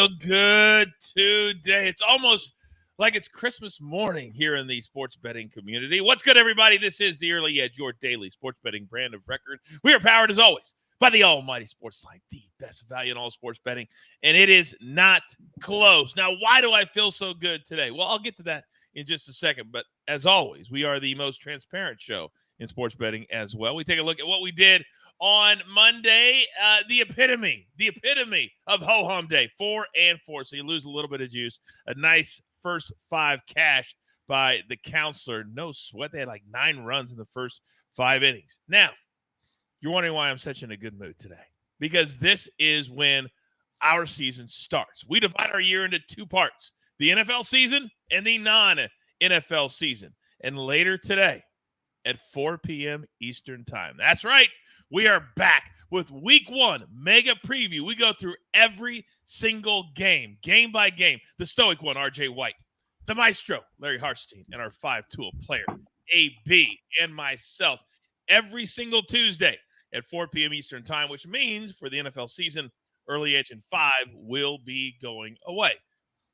feel good today. It's almost like it's Christmas morning here in the sports betting community. What's good, everybody? This is the Early Edge, your daily sports betting brand of record. We are powered, as always, by the almighty SportsLine, the best value in all sports betting, and it is not close. Now, why do I feel so good today? Well, I'll get to that in just a second, but as always, we are the most transparent show in sports betting as well. We take a look at what we did on Monday, the epitome of ho-hum day, 4-4. So you lose a little bit of juice. A nice first 5 cash by the counselor. No sweat. They had like 9 runs in the first 5 innings. Now, you're wondering why I'm such in a good mood today. Because this is when our season starts. We divide our year into 2 parts, the NFL season and the non-NFL season. And later today, at 4 p.m. Eastern time. That's right. We are back with Week 1 mega preview. We go through every single game by game. The stoic one, RJ White. The maestro, Larry Harstein, and our 5-tool player, AB, and myself, every single Tuesday at 4 p.m. Eastern time, which means for the NFL season, Early Edge and 5 will be going away.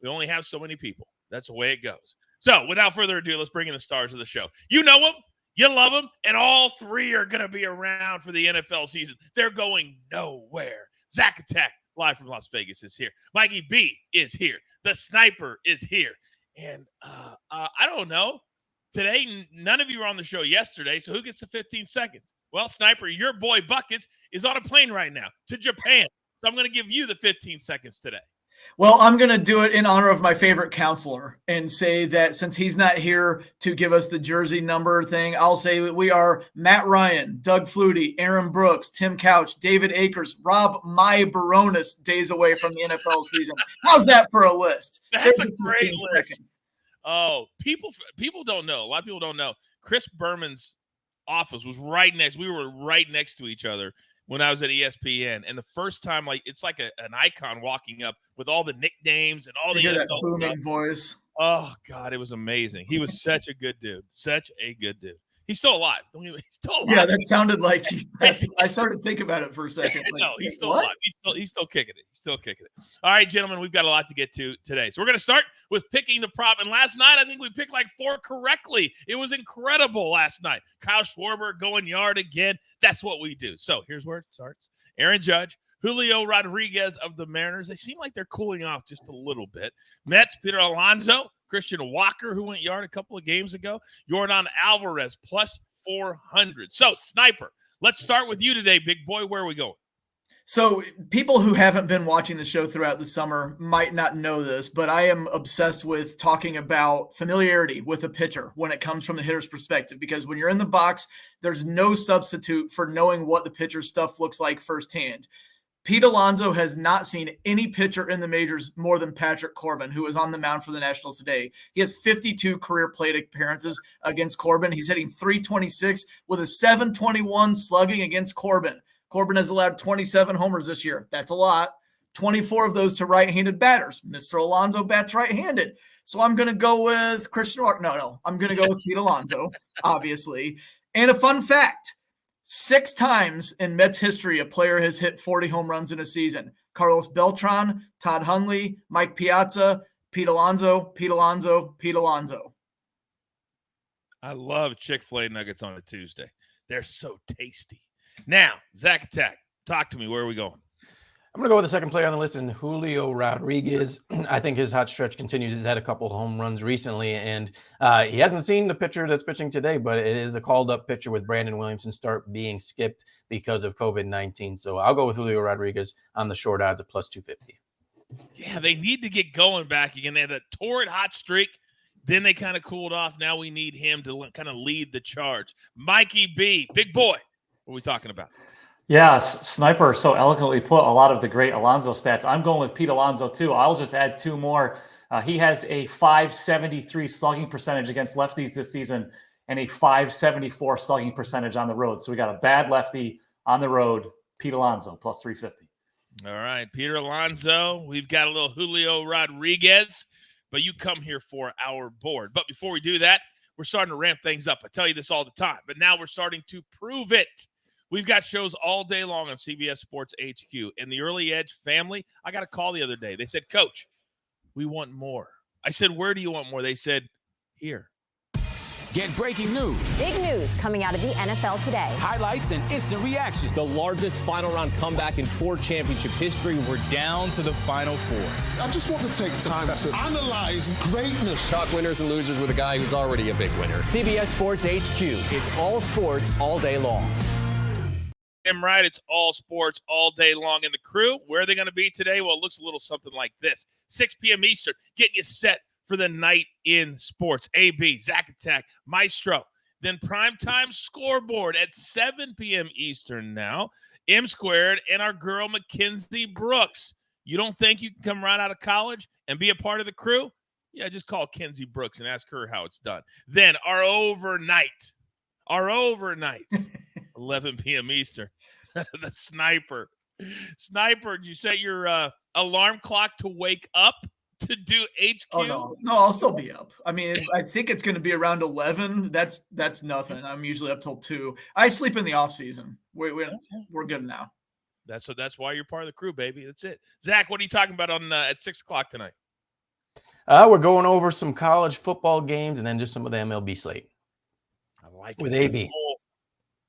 We only have so many people. That's the way it goes. So without further ado, let's bring in the stars of the show. You know them. You love them, and all 3 are going to be around for the NFL season. They're going nowhere. Zack Attack, live from Las Vegas, is here. Mikey B is here. The Sniper is here. And I don't know. Today, none of you were on the show yesterday, so who gets the 15 seconds? Well, Sniper, your boy Buckets is on a plane right now to Japan. So I'm going to give you the 15 seconds today. Well, I'm going to do it in honor of my favorite counselor and say that since he's not here to give us the jersey number thing, I'll say that we are Matt Ryan, Doug Flutie, Aaron Brooks, Tim Couch, David Akers, Rob My Baronis days away from the NFL season. How's that for a list? That's a great list. Seconds. Oh, people don't know. A lot of people don't know. Chris Berman's office was right next. We were right next to each other when I was at ESPN, and the first time, like it's like an icon walking up with all the nicknames and all the that booming voice. Oh God, it was amazing. He was such a good dude. Such a good dude. He's still alive. He's still alive. Yeah, that sounded like I started thinking about it for a second. Like, no, he's still alive. He's still kicking it. He's still kicking it. All right, gentlemen, we've got a lot to get to today. So we're going to start with picking the prop. And last night, I think we picked like 4 correctly. It was incredible last night. Kyle Schwarber going yard again. That's what we do. So here's where it starts. Aaron Judge, Julio Rodriguez of the Mariners. They seem like they're cooling off just a little bit. Mets, Peter Alonso, Christian Walker, who went yard a couple of games ago. Yordan Alvarez, plus 400. So, Sniper, let's start with you today, big boy. Where are we going? So, people who haven't been watching the show throughout the summer might not know this, but I am obsessed with talking about familiarity with a pitcher when it comes from the hitter's perspective, because when you're in the box, there's no substitute for knowing what the pitcher's stuff looks like firsthand. Pete Alonso has not seen any pitcher in the majors more than Patrick Corbin, who is on the mound for the Nationals today. He has 52 career plate appearances against Corbin. He's hitting .326 with a .721 slugging against Corbin. Corbin has allowed 27 homers this year. That's a lot. 24 of those to right-handed batters. Mr. Alonso bats right-handed. So I'm going to go with Christian Walker. No. I'm going to go with Pete Alonso, obviously. And a fun fact. 6 times in Mets history, a player has hit 40 home runs in a season. Carlos Beltran, Todd Hundley, Mike Piazza, Pete Alonso, Pete Alonso, Pete Alonso. I love Chick-fil-A nuggets on a Tuesday. They're so tasty. Now, Zack Attack, talk to me. Where are we going? I'm going to go with the second player on the list, in Julio Rodriguez. I think his hot stretch continues. He's had a couple of home runs recently, and he hasn't seen the pitcher that's pitching today, but it is a called-up pitcher with Brandon Williamson start being skipped because of COVID-19. So I'll go with Julio Rodriguez on the short odds at plus 250. Yeah, they need to get going back again. They had a torrid hot streak. Then they kind of cooled off. Now we need him to kind of lead the charge. Mikey B, big boy, what are we talking about? Yeah, Sniper so eloquently put a lot of the great Alonso stats. I'm going with Pete Alonso, too. I'll just add 2 more. He has a .573 slugging percentage against lefties this season and a .574 slugging percentage on the road. So we got a bad lefty on the road, Pete Alonso, plus 350. All right, Peter Alonso. We've got a little Julio Rodriguez, but you come here for our board. But before we do that, we're starting to ramp things up. I tell you this all the time, but now we're starting to prove it. We've got shows all day long on CBS Sports HQ. And the Early Edge family, I got a call the other day. They said, Coach, we want more. I said, where do you want more? They said, here. Get breaking news. Big news coming out of the NFL today. Highlights and instant reactions. The largest final round comeback in tour championship history. We're down to the final four. I just want to take time to analyze greatness. Talk winners and losers with a guy who's already a big winner. CBS Sports HQ. It's all sports all day long. I'm right. It's all sports all day long. And the crew, where are they going to be today? Well, it looks a little something like this. 6 p.m. Eastern, getting you set for the night in sports. AB, Zack Attack, Maestro. Then primetime scoreboard at 7 p.m. Eastern now. M Squared and our girl, Mackenzie Brooks. You don't think you can come right out of college and be a part of the crew? Yeah, just call Kenzie Brooks and ask her how it's done. Then our overnight, 11 p.m. Eastern, the Sniper. Sniper, did you set your alarm clock to wake up to do HQ? Oh, no, I'll still be up. I mean, I think it's going to be around 11. That's nothing. I'm usually up till 2. I sleep in the off season. We're good now. That's why you're part of the crew, baby. That's it. Zach, what are you talking about on at 6 o'clock tonight? We're going over some college football games and then just some of the MLB slate. I like with it. AB.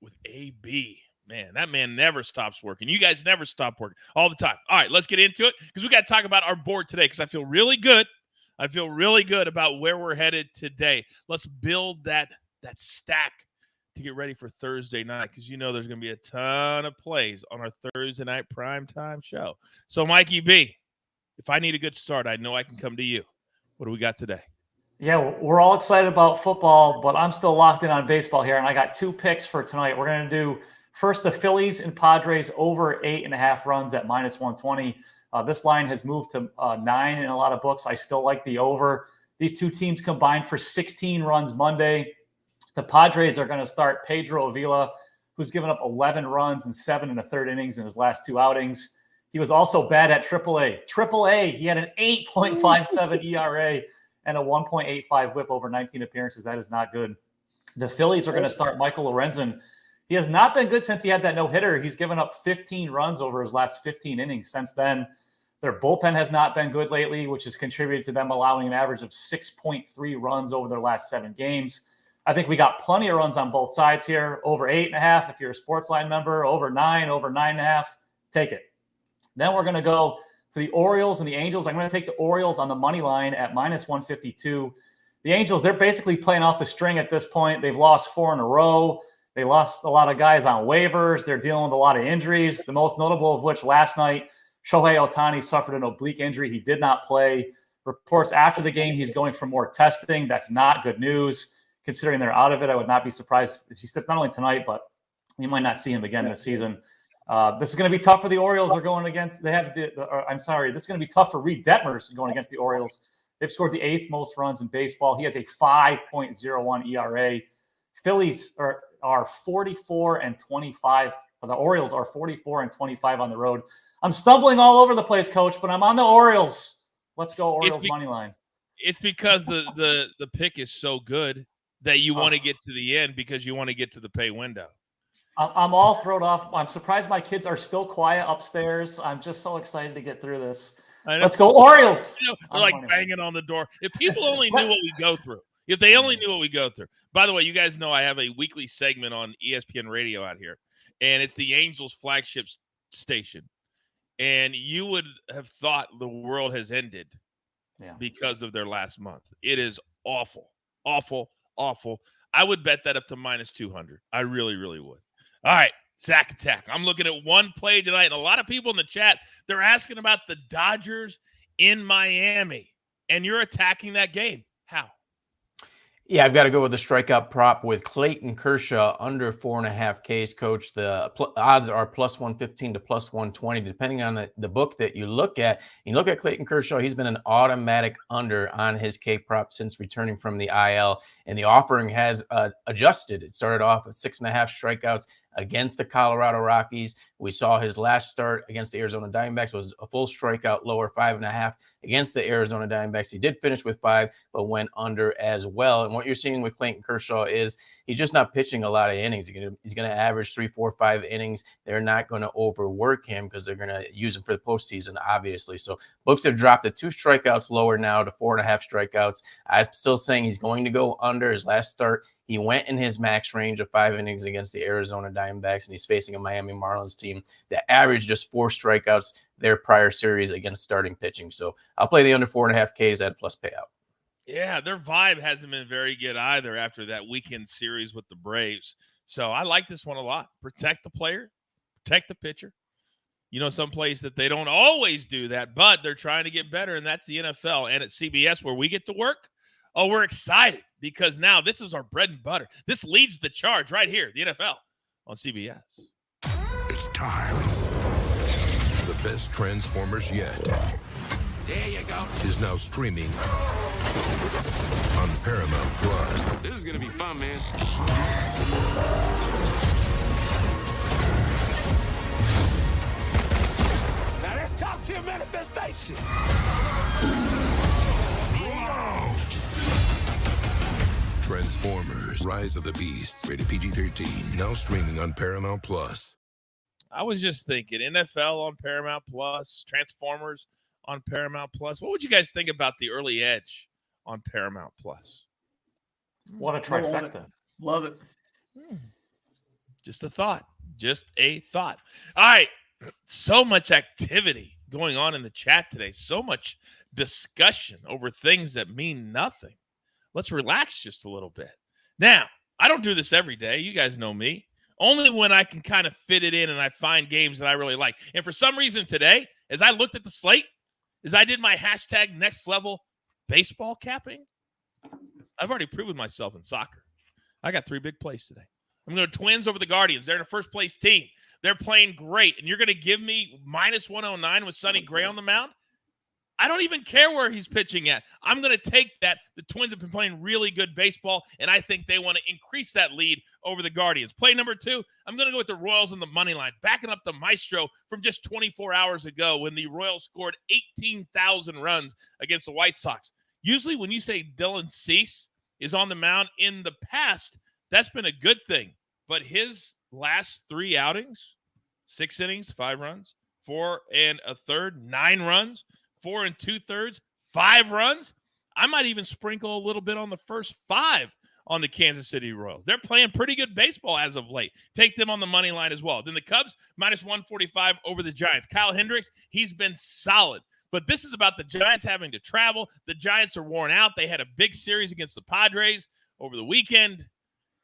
With AB. Man, that man never stops working. You guys never stop working all the time. All right, let's get into it because we got to talk about our board today because I feel really good. I feel really good about where we're headed today. Let's build that stack to get ready for Thursday night because you know there's going to be a ton of plays on our Thursday night primetime show. So, Mikey B, if I need a good start, I know I can come to you. What do we got today? Yeah, we're all excited about football, but I'm still locked in on baseball here, and I got 2 picks for tonight. We're going to do first the Phillies and Padres over 8.5 runs at -120. This line has moved to 9 in a lot of books. I still like the over. These two teams combined for 16 runs Monday. The Padres are going to start Pedro Avila, who's given up 11 runs and 7 1/3 innings in his last 2 outings. He was also bad at AAA. AAA, he had an 8.57 ERA and a 1.85 whip over 19 appearances. That is not good. The Phillies are going to start Michael Lorenzen. He has not been good since he had that no-hitter. He's given up 15 runs over his last 15 innings. Since then, their bullpen has not been good lately, which has contributed to them allowing an average of 6.3 runs over their last 7 games. I think we got plenty of runs on both sides here. Over 8.5 if you're a SportsLine member. Over 9, over 9.5. Take it. Then we're going to go to the Orioles and the Angels. I'm going to take the Orioles on the money line at -152. The Angels, they're basically playing off the string at this point. They've lost 4 in a row. They lost a lot of guys on waivers. They're dealing with a lot of injuries, the most notable of which last night, Shohei Ohtani suffered an oblique injury. He did not play. Reports after the game, he's going for more testing. That's not good news. Considering they're out of it, I would not be surprised if he sits not only tonight, but we might not see him again this season. This is going to be tough for the Orioles. They're going against, this is going to be tough for Reed Detmers going against the Orioles. They've scored the 8th most runs in baseball. He has a 5.01 ERA. Phillies are 44-25. The Orioles are 44-25 on the road. I'm stumbling all over the place, Coach, but I'm on the Orioles. Let's go Orioles money line. It's because the pick is so good that you want to get to the end because you want to get to the pay window. I'm all thrown off. I'm surprised my kids are still quiet upstairs. I'm just so excited to get through this. Let's go Orioles. They're like banging on the door. If people only knew what we go through. If they only knew what we go through. By the way, you guys know I have a weekly segment on ESPN Radio out here, and it's the Angels flagship station. And you would have thought the world has ended because of their last month. It is awful, awful, awful. I would bet that up to -200. I really, really would. All right, Zack Attack. I'm looking at one play tonight, and a lot of people in the chat, they're asking about the Dodgers in Miami, and you're attacking that game. How? Yeah, I've got to go with the strikeout prop with Clayton Kershaw under 4.5 Ks, Coach. The odds are +115 to +120, depending on the book that you look at. You look at Clayton Kershaw, he's been an automatic under on his K prop since returning from the IL, and the offering has adjusted. It started off at 6.5 strikeouts. against the Colorado Rockies. We saw his last start against the Arizona Diamondbacks was a full strikeout lower, 5.5 against the Arizona Diamondbacks. He did finish with 5, but went under as well. And what you're seeing with Clayton Kershaw is he's just not pitching a lot of innings. He's going to average 3, 4, 5 innings. They're not going to overwork him because they're going to use him for the postseason, obviously. So books have dropped to 2 strikeouts lower now to 4.5 strikeouts. I'm still saying he's going to go under. His last start, he went in his max range of 5 innings against the Arizona Diamondbacks, and he's facing a Miami Marlins team that averaged just 4 strikeouts their prior series against starting pitching. So I'll play the under 4.5 Ks at plus payout. Yeah, their vibe hasn't been very good either after that weekend series with the Braves. So I like this one a lot. Protect the player, protect the pitcher. You know, some place that they don't always do that, but they're trying to get better, and that's the NFL. And at CBS, where we get to work, we're excited because now this is our bread and butter. This leads the charge right here, the NFL on CBS. It's time. The best Transformers yet. There you go. Is now streaming on Paramount Plus. This is gonna be fun, man. Now let's talk to your manifestation. Transformers: Rise of the Beasts. Rated PG-13. Now streaming on Paramount Plus. I was just thinking, NFL on Paramount Plus, Transformers on Paramount Plus. What would you guys think about the early edge on Paramount Plus? What a trifecta. Love it. Just a thought. Just a thought. All right. So much activity going on in the chat today. So much discussion over things that mean nothing. Let's relax just a little bit. Now, I don't do this every day. You guys know me. Only when I can kind of fit it in and I find games that I really like. And for some reason today, as I looked at the slate, as I did my hashtag next level baseball capping, I've already proven myself in soccer. I got 3 big plays today. I'm going to Twins over the Guardians. They're the first place team. They're playing great. And you're going to give me minus 109 with Sonny Gray on the mound? I don't even care where he's pitching at. I'm going to take that. The Twins have been playing really good baseball, and I think they want to increase that lead over the Guardians. Play number 2, I'm going to go with the Royals on the money line, backing up the Maestro from just 24 hours ago when the Royals scored 18,000 runs against the White Sox. Usually when you say Dylan Cease is on the mound in the past, that's been a good thing. But his last 3 outings, 6 innings, 5 runs, 4 1/3, 9 runs, 4 2/3, 5 runs. I might even sprinkle a little bit on the first 5 on the Kansas City Royals. They're playing pretty good baseball as of late. Take them on the money line as well. Then the Cubs, minus 145 over the Giants. Kyle Hendricks, he's been solid. But this is about the Giants having to travel. The Giants are worn out. They had a big series against the Padres over the weekend.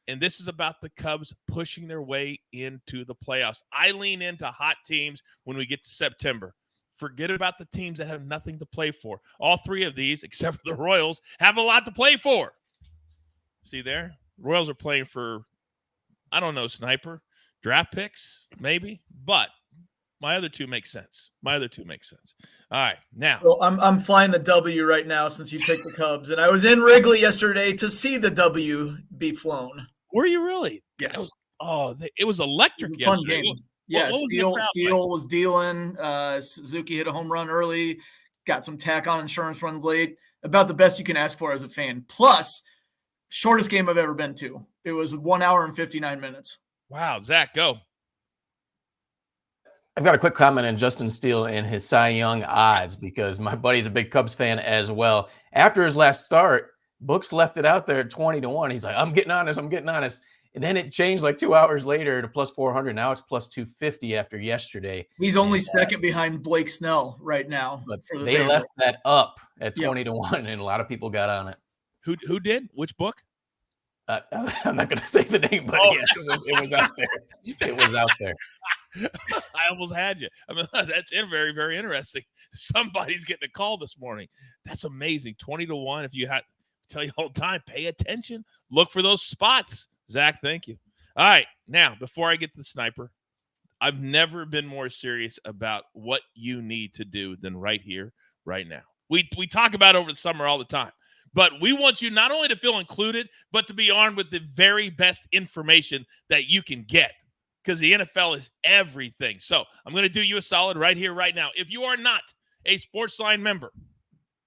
And this is about the Cubs pushing their way into the playoffs. I lean into hot teams when we get to September. Forget about the teams that have nothing to play for. All 3 of these, except for the Royals, have a lot to play for. See there? Royals are playing for, I don't know, sniper, draft picks, maybe. But my other 2 make sense. All right, now. Well, I'm flying the W right now since you picked the Cubs. And I was in Wrigley yesterday to see the W be flown. Were you really? Yes. It was electric It was a fun yesterday. game. Yeah, Steele was dealing. Suzuki hit a home run early, got some tack-on insurance run late. About the best you can ask for as a fan. Plus, shortest game I've ever been to. It was 1 hour and 59 minutes. Wow, Zach, go. I've got a quick comment on Justin Steele and his Cy Young odds because my buddy's a big Cubs fan as well. After his last start, books left it out there at 20-1. He's like, I'm getting on this. And then it changed like 2 hours later to plus 400. Now it's plus 250 after yesterday. He's only second behind Blake Snell right now. But they left that up at 20-1, and a lot of people got on it. Who did? Which book? I'm not going to say the name, but yeah, it was out there. It was out there. I almost had you. I mean, that's very, very interesting. Somebody's getting a call this morning. That's amazing. 20-1. If you had tell you all the time, pay attention. Look for those spots. Zach, thank you. All right. Now, before I get to the sniper, I've never been more serious about what you need to do than right here, right now. We talk about it over the summer all the time, but we want you not only to feel included, but to be armed with the very best information that you can get. because the NFL is everything. So I'm going to do you a solid right here, right now. If you are not a SportsLine member,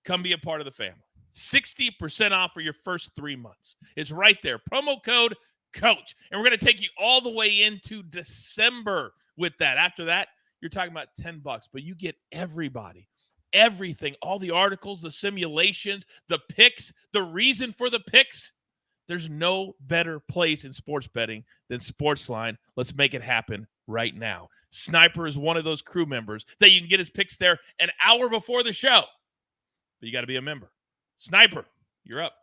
come be a part of the family. 60% off for your first 3 months. It's right there. Promo code COACH. And we're going to take you all the way into December with that. After that, you're talking about $10, but you get everybody, everything, all the articles, the simulations, the picks, the reason for the picks. There's no better place in sports betting than SportsLine. Let's make it happen right now. Sniper is one of those crew members that you can get his picks there an hour before the show. But you got to be a member. Sniper, you're up.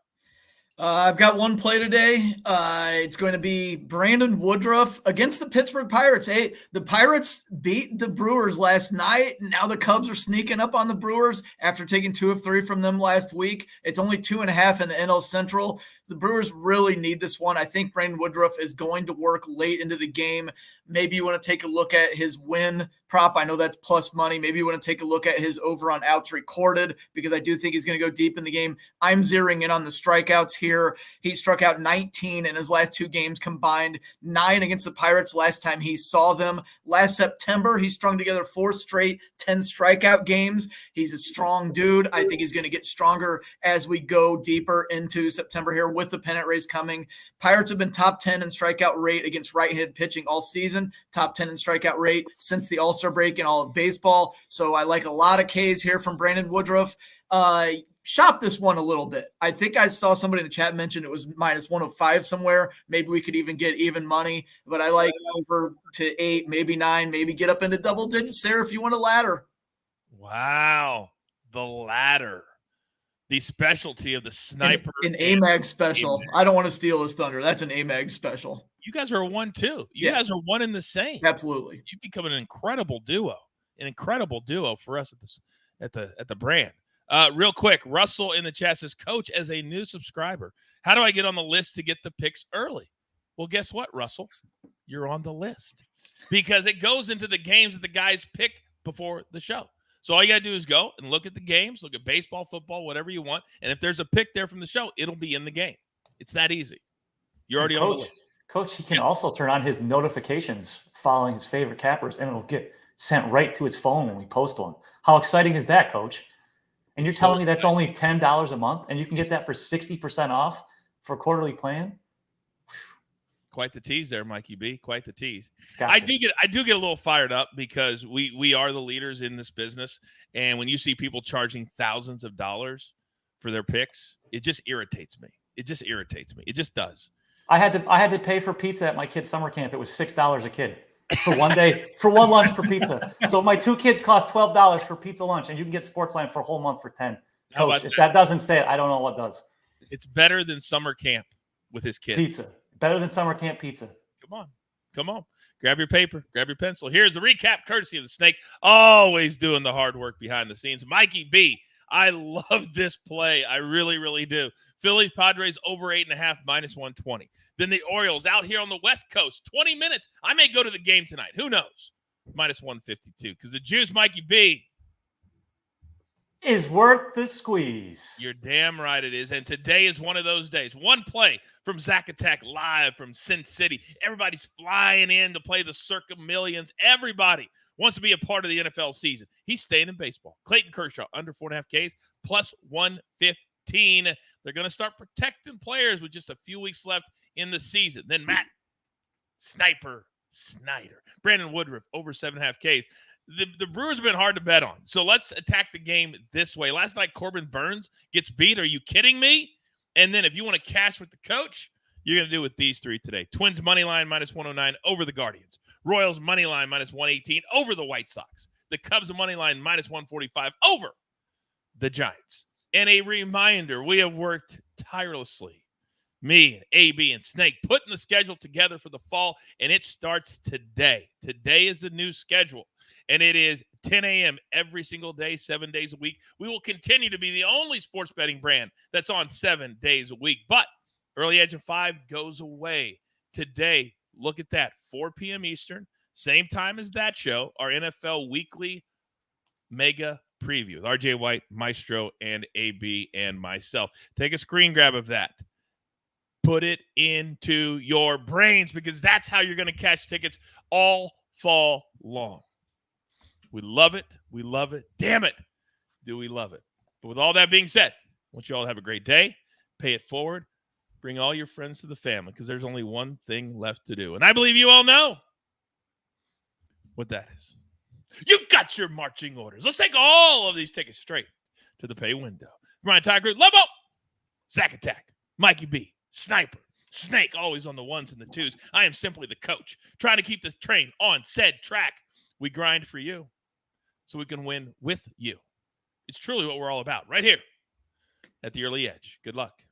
I've got one play today. It's going to be Brandon Woodruff against the Pittsburgh Pirates. Hey, the Pirates beat the Brewers last night. Now the Cubs are sneaking up on the Brewers after taking 2 of 3 from them last week. It's only 2.5 in the NL Central. The Brewers really need this one. I think Brandon Woodruff is going to work late into the game. Maybe you want to take a look at his win prop. I know that's plus money. Maybe you want to take a look at his over on outs recorded because I do think he's going to go deep in the game. I'm zeroing in on the strikeouts here. He struck out 19 in his last 2 games combined, 9 against the Pirates last time he saw them. Last September, he strung together 4 straight 10 strikeout games. He's a strong dude. I think he's going to get stronger as we go deeper into September here with the pennant race coming. Pirates have been top 10 in strikeout rate against right-handed pitching all season, top 10 in strikeout rate since the All-Star break in all of baseball. So I like a lot of Ks here from Brandon Woodruff. Shop this one a little bit. I think I saw somebody in the chat mention it was minus 105 somewhere. Maybe we could even get even money, but I like over to 8, maybe 9, maybe get up into double digits there if you want a ladder. Wow. The ladder. The specialty of the Sniper. An AMAG special. I don't want to steal his thunder. That's an AMAG special. You guys are one too. You guys are one in the same. Absolutely. You become an incredible duo for us at the brand. Real quick, Russell in the chat says, Coach, as a new subscriber, how do I get on the list to get the picks early? Well, guess what, Russell? You're on the list because it goes into the games that the guys pick before the show. So all you got to do is go and look at the games, look at baseball, football, whatever you want. And if there's a pick there from the show, it'll be in the game. It's that easy. You're already on the list. Coach, he can also turn on his notifications following his favorite cappers, and it'll get sent right to his phone when we post one. How exciting is that, Coach? And you're telling me that's only $10 a month, and you can get that for 60% off for a quarterly plan? Quite the tease there, Mikey B. Quite the tease. Gotcha. I do get a little fired up because we are the leaders in this business, and when you see people charging thousands of dollars for their picks, it just irritates me. It just does. I had to pay for pizza at my kid's summer camp. It was $6 a kid for one day, for one lunch for pizza. So my 2 kids cost $12 for pizza lunch, and you can get SportsLine for a whole month for $10. Coach, if that doesn't say it, I don't know what does. It's better than summer camp with his kids. Pizza. Better than summer camp pizza. Come on. Grab your paper. Grab your pencil. Here's the recap courtesy of the Snake. Always doing the hard work behind the scenes. Mikey B. I love this play. I really, really do. Phillies, Padres over 8.5, minus 120. Then the Orioles out here on the West Coast, 20 minutes. I may go to the game tonight. Who knows? Minus 152. Because the Juice, Mikey B, is worth the squeeze. You're damn right it is. And today is one of those days. One play from Zack Attack live from Sin City. Everybody's flying in to play the Circa Millions. Everybody wants to be a part of the NFL season. He's staying in baseball. Clayton Kershaw, under 4.5 Ks, plus 115. They're going to start protecting players with just a few weeks left in the season. Then Matt Sniper Snyder. Brandon Woodruff, over 7.5 Ks. The Brewers have been hard to bet on. So let's attack the game this way. Last night, Corbin Burns gets beat. Are you kidding me? And then if you want to cash with the coach, you're going to do with these 3 today. Twins money line, minus 109 over the Guardians. Royals money line, minus 118 over the White Sox. The Cubs money line, minus 145 over the Giants. And a reminder, we have worked tirelessly, me, AB, and Snake, putting the schedule together for the fall, and it starts today. Today is the new schedule. And it is 10 a.m. every single day, 7 days a week. We will continue to be the only sports betting brand that's on 7 days a week. But Early Edge of 5 goes away today. Look at that, 4 p.m. Eastern, same time as that show, our NFL weekly mega preview with RJ White, Maestro, and AB, and myself. Take a screen grab of that. Put it into your brains because that's how you're going to cash tickets all fall long. We love it. We love it. Damn it. Do we love it? But with all that being said, I want you all to have a great day. Pay it forward. Bring all your friends to the family because there's only one thing left to do. And I believe you all know what that is. You've got your marching orders. Let's take all of these tickets straight to the pay window. Ryan Tiger, Lobo, Zack Attack, Mikey B, Sniper, Snake, always on the ones and the twos. I am simply the coach, trying to keep this train on said track. We grind for you so we can win with you. It's truly what we're all about right here at the Early Edge. Good luck.